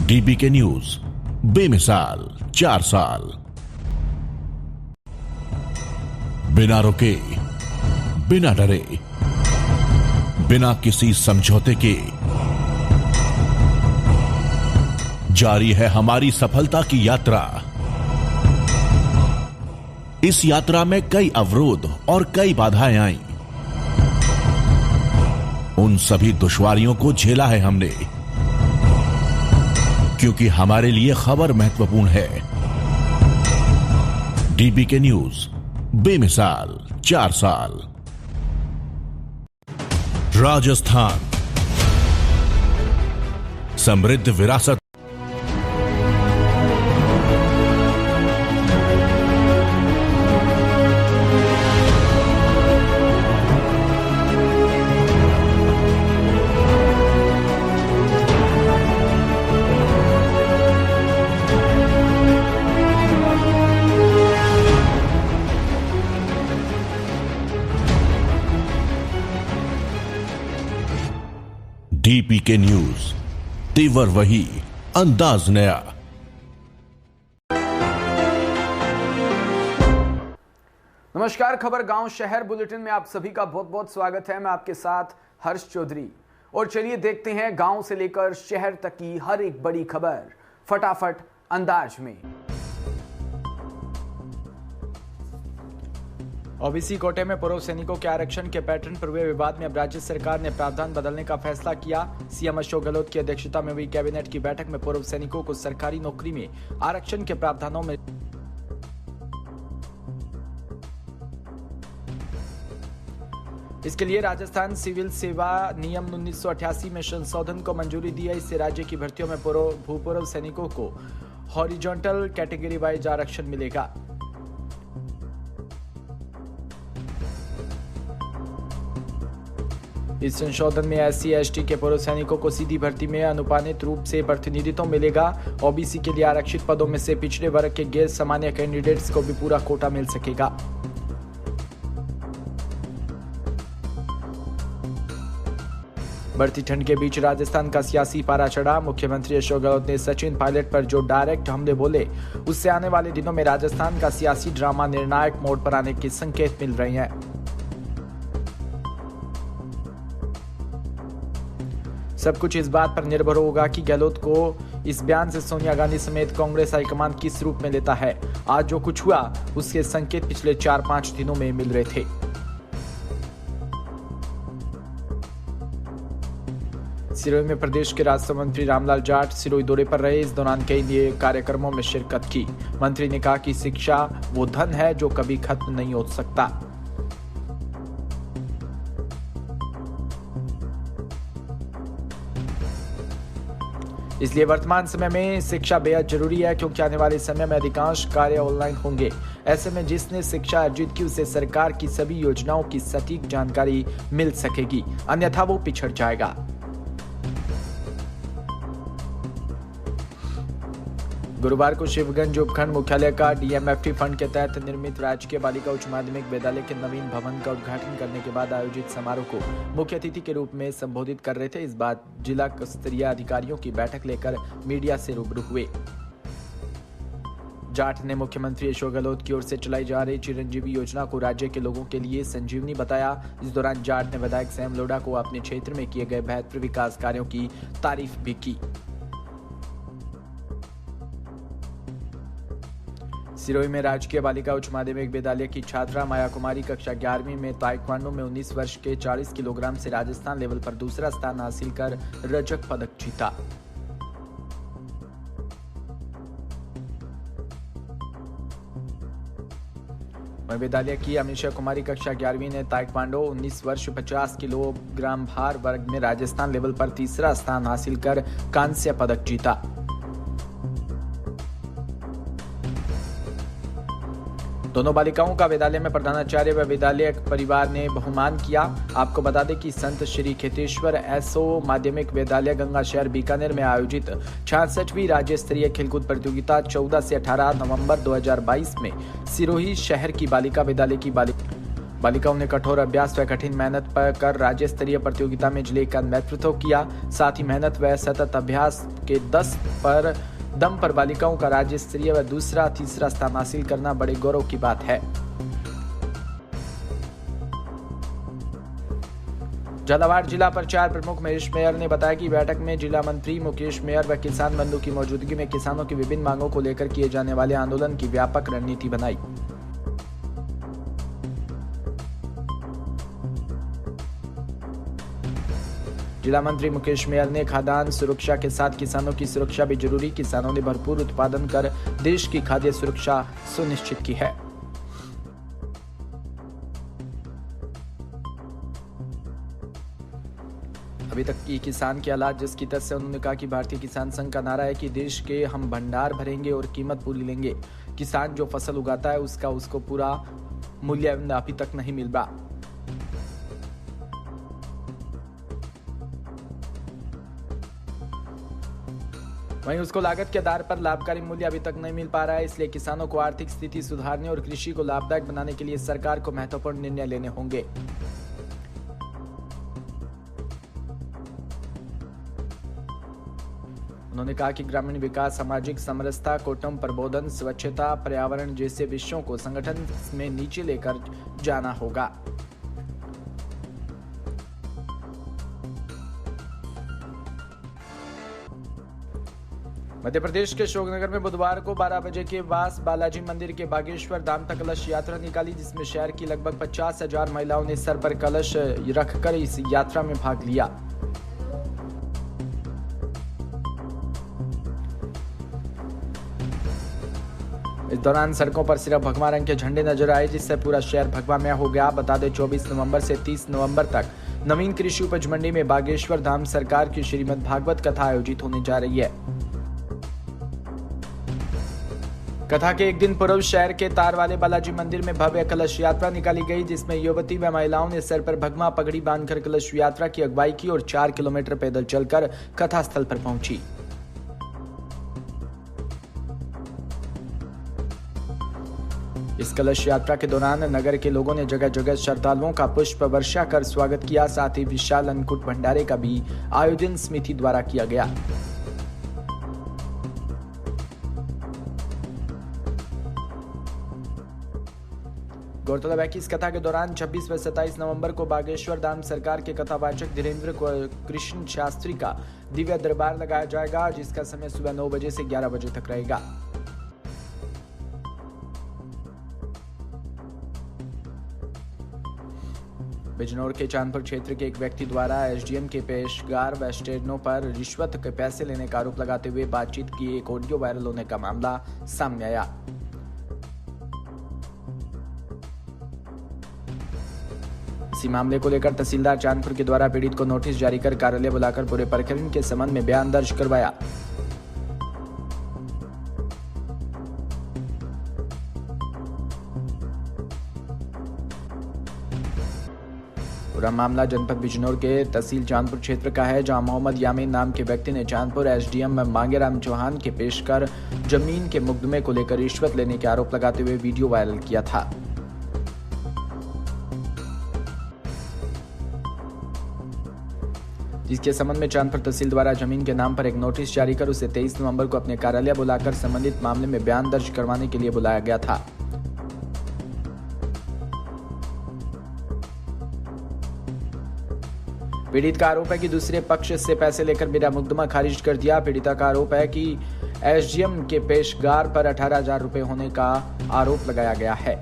DB के news बेमिसाल 4 साल। बिना रुके, बिना डरे, बिना किसी समझौते के जारी है हमारी सफलता की यात्रा। इस यात्रा में कई अवरोध और कई बाधाएं आईं। उन सभी दुश्वारियों को झेला है हमने, क्योंकि हमारे लिए खबर महत्वपूर्ण है। डीबी के न्यूज बेमिसाल 4 साल। राजस्थान समृद्ध विरासत, डीपी के न्यूज तेवर वही, अंदाज नया। नमस्कार, खबर गांव शहर बुलेटिन में आप सभी का बहुत बहुत स्वागत है। मैं आपके साथ हर्ष चौधरी, और चलिए देखते हैं गांव से लेकर शहर तक की हर एक बड़ी खबर फटाफट अंदाज में। ओबीसी कोटे में पूर्व सैनिकों के आरक्षण के पैटर्न पर हुए विवाद में अब राज्य सरकार ने प्रावधान बदलने का फैसला किया। सीएम अशोक गहलोत की अध्यक्षता में हुई कैबिनेट की बैठक में पूर्व सैनिकों को सरकारी नौकरी में आरक्षण के प्रावधानों में इसके लिए राजस्थान सिविल सेवा नियम 1988 में संशोधन को मंजूरी दी है। इससे राज्य की भर्तियों में भूपूर्व सैनिकों को हॉरिजॉन्टल कैटेगरी वाइज आरक्षण मिलेगा। इस संशोधन में एससी एसटी के पूर्व सैनिकों को सीधी भर्ती में अनुपानित रूप से प्रतिनिधित्व मिलेगा। ओबीसी के लिए आरक्षित पदों में से पिछड़े वर्ग के गैर सामान्य कैंडिडेट्स को भी पूरा कोटा मिल सकेगा। बढ़ती ठंड के बीच राजस्थान का सियासी पारा चढ़ा। मुख्यमंत्री अशोक गहलोत ने सचिन पायलट पर जो डायरेक्ट हमले बोले, उससे आने वाले दिनों में राजस्थान का सियासी ड्रामा निर्णायक मोड पर आने के संकेत मिल रहे हैं। सब कुछ इस बात पर निर्भर होगा कि गहलोत को इस बयान से सोनिया गांधी समेत कांग्रेस हाईकमान किस रूप में लेता है। आज जो कुछ हुआ उसके संकेत पिछले 4-5 दिनों में मिल रहे थे। सिरोही में प्रदेश के राजस्व मंत्री रामलाल जाट सिरोही दौरे पर रहे। इस दौरान कई कार्यक्रमों में शिरकत की। मंत्री ने कहा कि शिक्षा वो धन है जो कभी खत्म नहीं हो सकता। इसलिए वर्तमान समय में शिक्षा बेहद जरूरी है, क्योंकि आने वाले समय में अधिकांश कार्य ऑनलाइन होंगे। ऐसे में जिसने शिक्षा अर्जित की उसे सरकार की सभी योजनाओं की सटीक जानकारी मिल सकेगी, अन्यथा वो पिछड़ जाएगा। गुरुवार को शिवगंज उपखंड मुख्यालय का डीएमएफटी फंड के तहत निर्मित राजकीय बालिका उच्च माध्यमिक विद्यालय के नवीन भवन का उद्घाटन करने के बाद आयोजित समारोह को मुख्य अतिथि के रूप में संबोधित कर रहे थे। इस बार जिला स्तरीय अधिकारियों की बैठक लेकर मीडिया से रूबरू हुए। जाट ने मुख्यमंत्री अशोक गहलोत की ओर से चलाई जा रही चिरंजीवी योजना को राज्य के लोगों के लिए संजीवनी बताया। इस दौरान जाट ने विधायक सैम लोढ़ा को अपने क्षेत्र में किए गए बेहतर विकास कार्यों की तारीफ भी की। सिरोही में राजकीय बालिका उच्च माध्यमिक विद्यालय की छात्रा माया कुमारी कक्षा 11वीं में ताइक्वांडो में 19 वर्ष के 40 किलोग्राम से राजस्थान लेवल पर दूसरा स्थान हासिल कर रजत पदक जीता। विद्यालय की अमीषा कुमारी कक्षा 11वीं ने ताइक्वांडो 19 वर्ष 50 किलोग्राम भार वर्ग में राजस्थान लेवल पर तीसरा स्थान हासिल कर कांस्य पदक जीता। दोनों बालिकाओं का विद्यालय में प्रधानाचार्य व विद्यालय परिवार ने बहुमान किया। आपको बता दें कि संत श्री खेतेश्वर एसओ माध्यमिक विद्यालय गंगा शहर बीकानेर में आयोजित 66वीं राज्य स्तरीय खेलकूद प्रतियोगिता 14 से 18 नवंबर 2022 में सिरोही शहर की बालिका विद्यालय की बालिकाओं ने कठोर अभ्यास व कठिन मेहनत कर राज्य स्तरीय प्रतियोगिता में जिले का नेतृत्व किया। साथ ही मेहनत व सतत अभ्यास के दम पर बालिकाओं का राज्य स्तरीय व दूसरा तीसरा स्थान हासिल करना बड़े गौरव की बात है। झालावाड़ जिला प्रचार प्रमुख महेश मेयर ने बताया कि बैठक में जिला मंत्री मुकेश मेयर व किसान बंधु की मौजूदगी में किसानों की विभिन्न मांगों को लेकर किए जाने वाले आंदोलन की व्यापक रणनीति बनाई। जिला मंत्री मुकेश मेयर ने खाद्यान्न सुरक्षा के साथ किसानों की सुरक्षा भी जरूरी, किसानों ने भरपूर उत्पादन कर देश की खाद्य सुरक्षा सुनिश्चित की है। अभी तक की किसान के हालात जिसकी तरह से उन्होंने कहा कि भारतीय किसान संघ का नारा है कि देश के हम भंडार भरेंगे और कीमत पूरी लेंगे। किसान जो फसल उगाता है उसको पूरा मूल्य अभी तक नहीं मिल रहा। वहीं उसको लागत के आधार पर लाभकारी मूल्य अभी तक नहीं मिल पा रहा है, इसलिए किसानों को आर्थिक स्थिति सुधारने और कृषि को लाभदायक बनाने के लिए सरकार को महत्वपूर्ण निर्णय लेने होंगे। उन्होंने कहा कि ग्रामीण विकास, सामाजिक समरसता, कौटुंबिक प्रबोधन, स्वच्छता, पर्यावरण जैसे विषयों को संगठन में नीचे लेकर जाना होगा। मध्य प्रदेश के अशोकनगर में बुधवार को 12 बजे के बाद बालाजी मंदिर के बागेश्वर धाम तक कलश यात्रा निकाली, जिसमें शहर की लगभग 50,000 महिलाओं ने सर पर कलश रखकर इस यात्रा में भाग लिया। इस दौरान सड़कों पर सिर्फ भगवा रंग के झंडे नजर आए, जिससे पूरा शहर भगवामय हो गया। बता दें 24 नवंबर से 30 नवंबर तक नवीन कृषि उपज मंडी में बागेश्वर धाम सरकार की श्रीमद् भागवत कथा आयोजित होने जा रही है। कथा के एक दिन पूर्व शहर के तार वाले बालाजी मंदिर में भव्य कलश यात्रा निकाली गई, जिसमें युवती व महिलाओं ने सर पर भगवा पगड़ी बांधकर कलश यात्रा की अगुवाई की और 4 किलोमीटर पैदल चलकर कथा स्थल पर पहुंची। इस कलश यात्रा के दौरान नगर के लोगों ने जगह जगह श्रद्धालुओं का पुष्प वर्षा कर स्वागत किया। साथ ही विशाल अन्नकूट भंडारे का भी आयोजन समिति द्वारा किया गया। गौरतलब है कि इस कथा के दौरान 26 व 27 नवंबर को बागेश्वर धाम सरकार के कथावाचक धीरेन्द्र कृष्ण शास्त्री का दिव्य दरबार लगाया जाएगा, जिसका समय सुबह 9 बजे से 11 बजे तक रहेगा। बिजनौर के चांदपुर क्षेत्र के एक व्यक्ति द्वारा एसडीएम के पेशगार व स्टेशनों पर रिश्वत के पैसे लेने का आरोप लगाते हुए बातचीत की एक ऑडियो वायरल होने का मामला सामने आया। इसी मामले को लेकर तहसीलदार चांदपुर के द्वारा पीड़ित को नोटिस जारी कर कार्यालय बुलाकर पूरे प्रकरण के संबंध में बयान दर्ज करवाया। पूरा मामला जनपद बिजनौर के तहसील चांदपुर क्षेत्र का है, जहां मोहम्मद यामीन नाम के व्यक्ति ने चांदपुर एसडीएम मांगेराम चौहान के पेश कर जमीन के मुकदमे को लेकर रिश्वत लेने के आरोप लगाते हुए वीडियो वायरल किया था। जिसके संबंध में चांदपुर तहसील द्वारा जमीन के नाम पर एक नोटिस जारी कर उसे 23 नवंबर को अपने कार्यालय बुलाकर संबंधित मामले में बयान दर्ज करवाने के लिए बुलाया गया था। पीड़ित का आरोप है कि दूसरे पक्ष से पैसे लेकर मेरा मुकदमा खारिज कर दिया। पीड़िता का आरोप है कि एसडीएम के पेशगार पर 18,000 रुपए होने का आरोप लगाया गया है।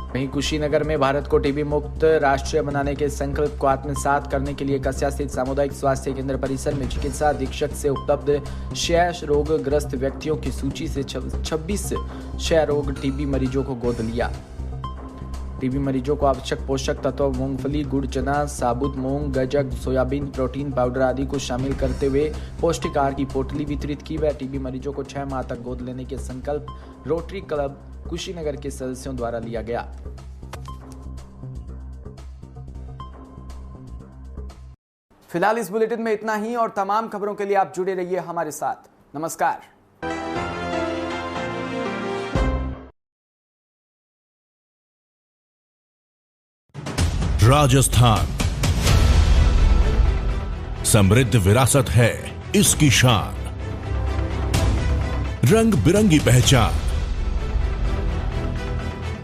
वहीं कुशीनगर में भारत को टीबी मुक्त राष्ट्र बनाने के संकल्प को आत्मसात करने के लिए कस्या स्थित सामुदायिक स्वास्थ्य केंद्र परिसर में चिकित्सा अधीक्षक से उपलब्ध क्षय रोगग्रस्त व्यक्तियों की सूची से 26 क्षय रोग टीबी मरीजों को गोद लिया। टीबी मरीजों को आवश्यक पोषक तत्व मूंगफली, गुड़, चना, साबुत मूंग, गज्जक, सोयाबीन, प्रोटीन पाउडर आदि को शामिल करते हुए पौष्टिक आहार की पोटली वितरित की। वह टीबी मरीजों को 6 माह तक गोद लेने के संकल्प रोटरी क्लब कुशीनगर के सदस्यों द्वारा लिया गया। फिलहाल इस बुलेटिन में इतना ही और तमाम खबरों के लिए आप जुड़े रहिए हमारे साथ। नमस्कार। राजस्थान समृद्ध विरासत है इसकी शान, रंग बिरंगी पहचान।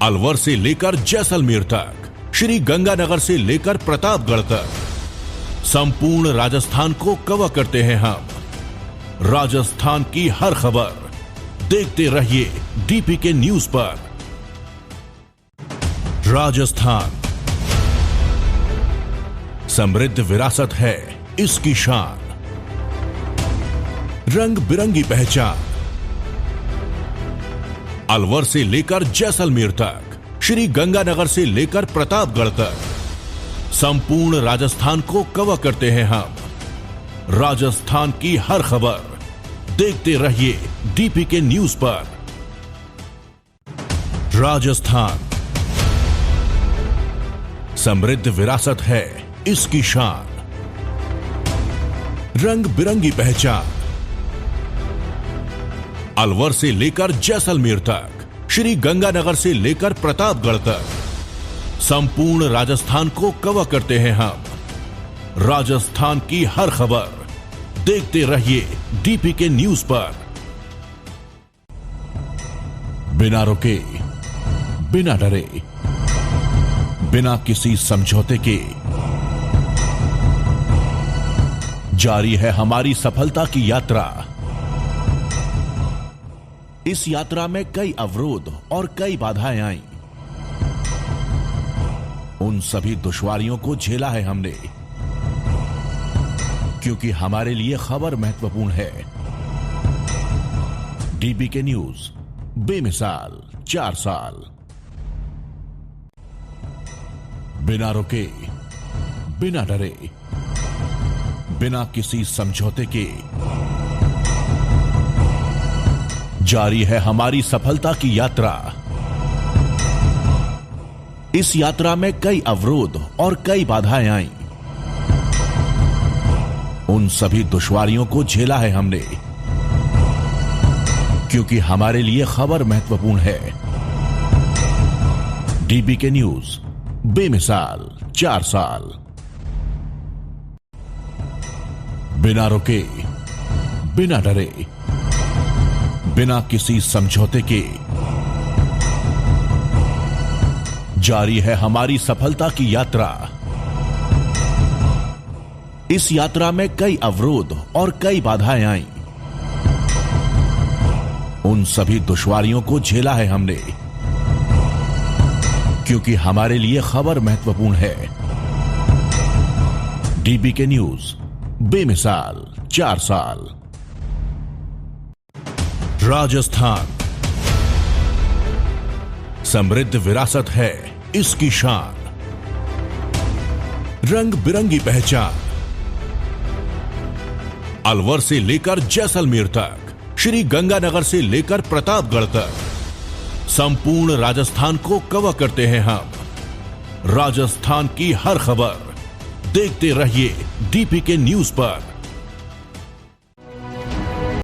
अलवर से लेकर जैसलमेर तक, श्री गंगानगर से लेकर प्रतापगढ़ तक, संपूर्ण राजस्थान को कवर करते हैं हम। राजस्थान की हर खबर देखते रहिए डीपीके न्यूज पर। राजस्थान समृद्ध विरासत है इसकी शान, रंग बिरंगी पहचान। अलवर से लेकर जैसलमेर तक, श्री गंगानगर से लेकर प्रतापगढ़ तक, संपूर्ण राजस्थान को कवर करते हैं हम। राजस्थान की हर खबर देखते रहिए डीपीके न्यूज पर। राजस्थान समृद्ध विरासत है इसकी शान, रंग बिरंगी पहचान। अलवर से लेकर जैसलमेर तक, श्री गंगानगर से लेकर प्रतापगढ़ तक, संपूर्ण राजस्थान को कवर करते हैं हम। राजस्थान की हर खबर देखते रहिए डीपीके न्यूज पर। बिना रुके, बिना डरे, बिना किसी समझौते के जारी है हमारी सफलता की यात्रा। इस यात्रा में कई अवरोध और कई बाधाएं आईं। उन सभी दुश्वारियों को झेला है हमने, क्योंकि हमारे लिए खबर महत्वपूर्ण है। डीपीके न्यूज, बेमिसाल 4 साल। बिना रुके, बिना डरे, बिना किसी समझौते के जारी है हमारी सफलता की यात्रा। इस यात्रा में कई अवरोध और कई बाधाएं आईं। उन सभी दुश्वारियों को झेला है हमने, क्योंकि हमारे लिए खबर महत्वपूर्ण है। डीपीके न्यूज, बेमिसाल 4 साल। बिना रुके, बिना डरे, बिना किसी समझौते के जारी है हमारी सफलता की यात्रा। इस यात्रा में कई अवरोध और कई बाधाएं आईं। उन सभी दुश्वारियों को झेला है हमने, क्योंकि हमारे लिए खबर महत्वपूर्ण है। डीपीके न्यूज, बेमिसाल 4 साल। राजस्थान समृद्ध विरासत है इसकी शान, रंग बिरंगी पहचान। अलवर से लेकर जैसलमेर तक, श्री गंगानगर से लेकर प्रतापगढ़ तक, संपूर्ण राजस्थान को कवर करते हैं हम। राजस्थान की हर खबर देखते रहिए डीपीके न्यूज पर।